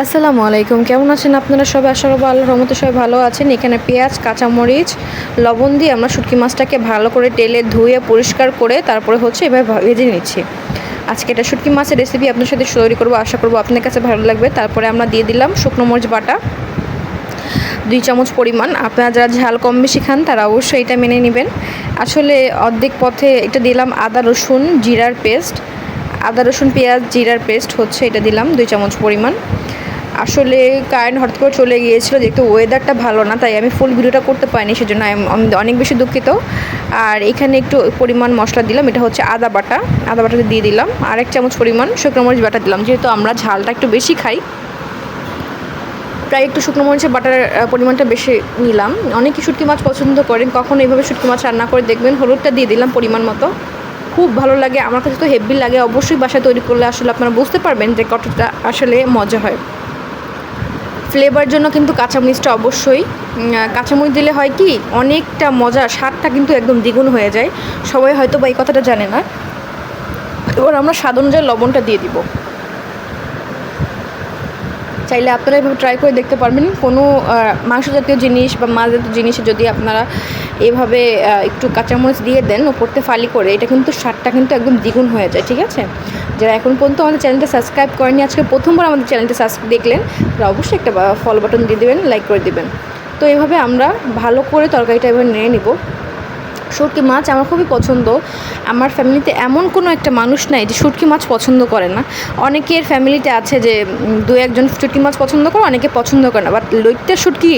আসসালামু আলাইকুম, কেমন আছেন আপনারা সবাই? আশা করব আল্লাহর রহমতে সবাই ভালো আছেন। এখানে পেঁয়াজ, কাঁচামরিচ, লবণ দিয়ে আমরা শুটকি মাছটাকে ভালো করে তেলে ধুয়ে পরিষ্কার করে তারপরে এভাবে ভেজে নিচ্ছি। আজকে এটা শুটকি মাছের রেসিপি আপনার সাথে তৈরি করব, আশা করব আপনার কাছে ভালো লাগবে। তারপরে আমরা দিয়ে দিলাম শুকনো মরিচ বাটা 2 চামচ পরিমাণ। আপনারা যারা ঝাল কম বেশি খান তারা অবশ্যই এটা মেনে নেবেন। আসলে অর্ধেক পথে এটা দিলাম আদা রসুন জিরার পেস্ট, আদা রসুন পেঁয়াজ জিরার পেস্ট এটা দিলাম 2 চামচ পরিমাণ। আসলে কারেন্ট হঠাৎ করে চলে গিয়েছিলো, যেহেতু ওয়েদারটা ভালো না তাই আমি ফুল ভিডিওটা করতে পারিনি, সেজন্য আমি অনেক বেশি দুঃখিত। আর এখানে একটু পরিমাণ মশলা দিলাম, এটা হচ্ছে আদা বাটাটা দিয়ে দিলাম। আর 1 চামচ পরিমাণ শুকনো মরিচ বাটা দিলাম, যেহেতু আমরা ঝালটা একটু বেশি খাই প্রায় একটু শুকনো মরিচের বাটার পরিমাণটা বেশি নিলাম। অনেকে শুটকি মাছ পছন্দ করেন, কখনো এইভাবে শুটকি মাছ রান্না করে দেখবেন। হলুদটা দিয়ে দিলাম পরিমাণ মতো, খুব ভালো লাগে, আমার কাছে তো হেভি লাগে। অবশ্যই বাসায় তৈরি করলে আসলে আপনারা বুঝতে পারবেন যে কতটা আসলে মজা হয়। ফ্লেভার জন্য কিন্তু কাঁচামরিচটা অবশ্যই, কাঁচামরিচ দিলে হয় কি অনেকটা মজা, স্বাদটা কিন্তু একদম দ্বিগুণ হয়ে যায়। সবাই হয়তো বা এই কথাটা জানে না। এবার আমরা স্বাদ অনুযায়ী লবণটা দিয়ে দিব। চাইলে আপনারা এভাবে ট্রাই করে দেখতে পারবেন। কোনো মাংস জাতীয় জিনিস বা মাছ জাতীয় জিনিসে যদি আপনারা এভাবে একটু কাঁচামরিচ দিয়ে দেন ওপরতে ফালি করে, এটা কিন্তু স্বাদটা কিন্তু একদম দ্বিগুণ হয়ে যায়। ঠিক আছে, যারা এখন পর্যন্ত আমাদের চ্যানেলটা সাবস্ক্রাইব করেনি, আজকে প্রথমবার আমাদের চ্যানেলটা দেখলেন, তারা অবশ্যই একটা ফলো বাটন দিয়ে দেবেন, লাইক করে দেবেন। তো এইভাবে আমরা ভালো করে তরকারিটা এবার নিয়ে নিব। শুটকি মাছ আমার খুবই পছন্দ। আমার ফ্যামিলিতে এমন কোনো একটা মানুষ নাই যে শুটকি মাছ পছন্দ করে না। অনেকের ফ্যামিলিতে আছে যে 2-1 জন শুটকি মাছ পছন্দ করে, অনেকে পছন্দ করে না, বাট লইট্টা শুটকি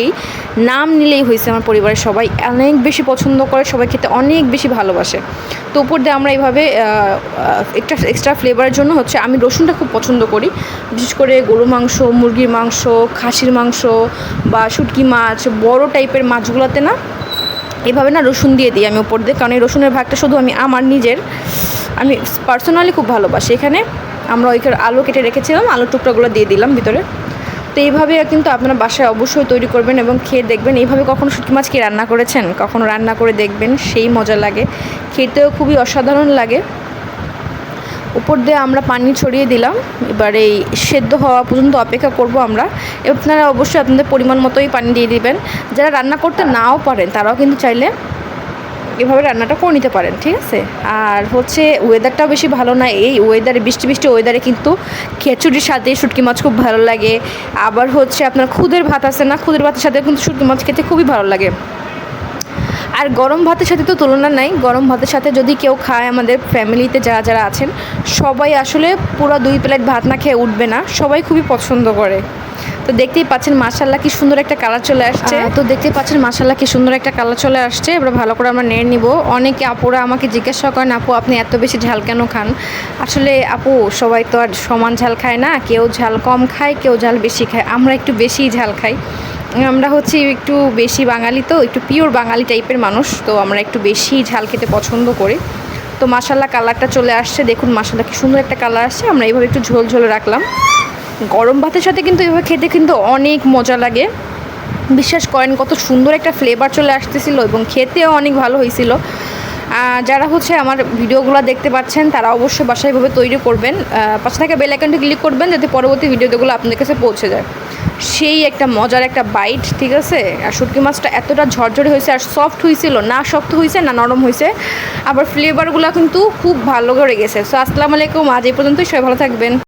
নাম নিলেই হয়েছে। আমার পরিবারের সবাই অনেক বেশি পছন্দ করে, সবাই খেতে অনেক বেশি ভালোবাসে। তো উপর দিয়ে আমরা এইভাবে একটা এক্সট্রা ফ্লেভারের জন্য আমি রসুনটা খুব পছন্দ করি, বিশেষ করে গরু মাংস, মুরগির মাংস, খাসির মাংস বা শুটকি মাছ, বড় টাইপের মাছগুলোতে না এভাবে না রসুন দিয়ে দিই আমি উপর দিয়ে, কারণ এই রসুনের ভাগটা শুধু আমি পার্সোনালি খুব ভালোবাসি। এখানে আমরা ওইখানে আলু কেটে রেখেছিলাম, আলুর টুকরাগুলো দিয়ে দিলাম ভিতরে। তো এইভাবে কিন্তু আপনারা বাসায় অবশ্যই তৈরি করবেন এবং খেয়ে দেখবেন। এইভাবে কখনো শুটকি মাছ কি রান্না করেছেন? কখনো রান্না করে দেখবেন, সেই মজা লাগে, খেতেও খুবই অসাধারণ লাগে। উপর দিয়ে আমরা পানি ছড়িয়ে দিলাম। এবার এই সেদ্ধ হওয়া পর্যন্ত অপেক্ষা করব আমরা। আপনারা অবশ্যই আপনাদের পরিমাণ মতোই পানি দিয়ে দিবেন। যারা রান্না করতে নাও পারেন তারাও কিন্তু চাইলে এভাবে রান্নাটা করে নিতে পারেন। ঠিক আছে, আর ওয়েদারটাও বেশি ভালো না, এই ওয়েদারে বৃষ্টি ওয়েদারে কিন্তু খিচুড়ির সাথে শুটকি মাছ খুব ভালো লাগে। আবার আপনার খুদের ভাত আছে না, খুদের ভাতের সাথে কিন্তু শুটকি মাছ খেতে খুবই ভালো লাগে। আর গরম ভাতের সাথে তো তুলনা নাই। গরম ভাতের সাথে যদি কেউ খায়, আমাদের ফ্যামিলিতে যারা আছেন সবাই আসলে পুরো 2 প্লেট ভাত না খেয়ে উঠবে না, সবাই খুবই পছন্দ করে। তো দেখতেই পাচ্ছেন মাশাআল্লাহ কি সুন্দর একটা কালার চলে আসছে। এবার ভালো করে আমরা নেড়ে নিব। অনেকে আপুরা আমাকে জিজ্ঞাসা করেন, আপু আপনি এত বেশি ঝাল কেন খান? আসলে আপু সবাই তো আর সমান ঝাল খায় না, কেউ ঝাল কম খায়, কেউ ঝাল বেশি খায়। আমরা একটু বেশিই ঝাল খাই। আমরা একটু বেশি বাঙালি, তো একটু পিওর বাঙালি টাইপের মানুষ, তো আমরা একটু বেশি ঝাল খেতে পছন্দ করি। তো মাশাআল্লাহ কালারটা চলে আসছে, দেখুন মাশাআল্লাহ কি সুন্দর একটা কালার আসছে। আমরা এইভাবে একটু ঝোল ঝোল রাখলাম। গরম ভাতের সাথে কিন্তু এভাবে খেতে কিন্তু অনেক মজা লাগে। বিশ্বাস করেন কত সুন্দর একটা ফ্লেভার চলে আসতেছিল এবং খেতেও অনেক ভালো হয়েছিল। যারা আমার ভিডিওগুলো দেখতে পাচ্ছেন তারা অবশ্যই বাসায় এভাবে তৈরি করবেন। পাশে থাকা বেল আইকনটি ক্লিক করবেন যাতে পরবর্তী ভিডিওগুলো আপনাদের কাছে পৌঁছে যায়। সেই একটা মজার একটা বাইট। ঠিক আছে, আর শুটকি মাছটা এতটা ঝরঝরে হয়েছে, আর সফট হয়েছিল না, শক্ত হয়েছে না নরম হয়েছে, আবার ফ্লেভারগুলো কিন্তু খুব ভালো করে গেছে। সো আসসালামু আলাইকুম, আজ এই পর্যন্তই, সবাই ভালো থাকবেন।